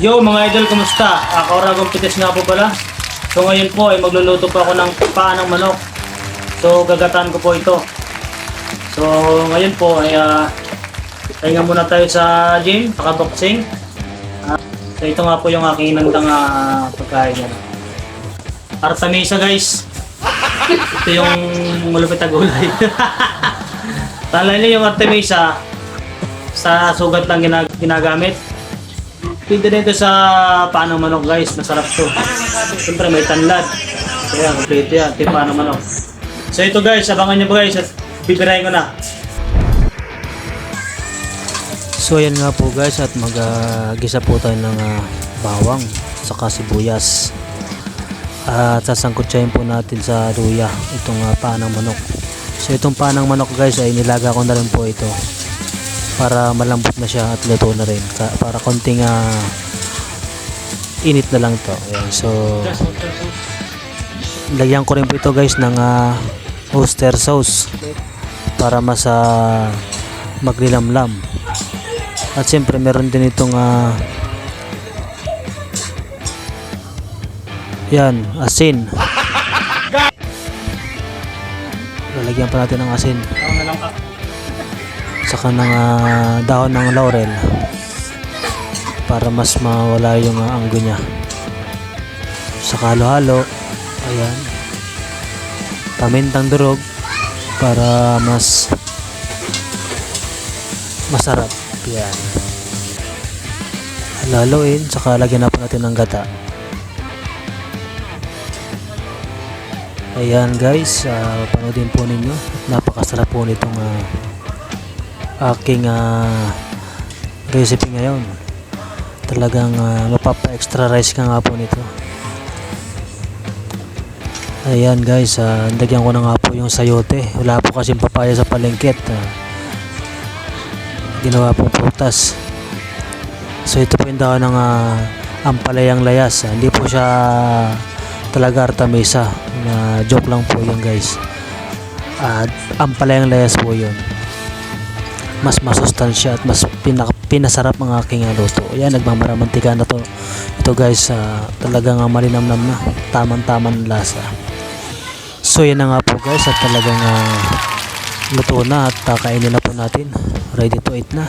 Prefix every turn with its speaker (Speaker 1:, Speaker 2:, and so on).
Speaker 1: Yo mga idol, kumusta? Kauragong pites nga po pala. So ngayon po ay magluluto po ako ng paa ng manok. So gagataan ko po ito. So ngayon po ay pahinga muna tayo sa gym, paka-boxing. So ito nga po yung aking inandang pagkain niya. Artemisa guys. Ito yung malupit na gulay. Tala niyo yung Artemisa, sa sugat lang ginagamit. Pwede dito sa paa ng manok guys, masarap to. Siyempre may tanlad. Kaya kompleto yan, ito yung paa ng manok. So ito guys, abangan nyo po guys at bibirahin ko na.
Speaker 2: So ayan nga po guys, at mag-gisa po tayo ng bawang saka sibuyas. At sasangkutsahin po natin sa luya itong paa ng manok. So itong paa ng manok guys ay nilaga ko na rin po ito para malambot na siya at luto na rin, para konting init na lang to. Ayan, so lagyan ko rin po ito guys ng oyster sauce para mas maglilamlam. At siyempre meron din itong yan, asin. Lalagyan pa natin ng asin saka ng dahon ng laurel para mas mawala yung anggo niya. Saka halo-halo. Ayan, pamintang durog para mas masarap. Yan, halo-haloin, saka lagyan na po natin ng gata. Ayan guys, panoodin po ninyo. Napakasarap po nitong aking recipe ngayon. Talagang mapapa-extra rice ka nga po nito. Ayan guys, lagyan ko na nga po yung sayote. Wala po kasing papaya sa palengket. Ginawa pong prutas. So ito po yung dahon ng ampalayang layas. Hindi po siya talaga Artemisa, na joke lang po yun guys. Ampalayang layas po yun. Mas masustansya at mas pinasarap ang aking luto. Ayan, nagmamaramantika na to. Ito guys, talagang malinamnam na, tamang-tamang lasa. So yan na nga po guys, at talagang luto na at kainin na po natin. Ready to eat na.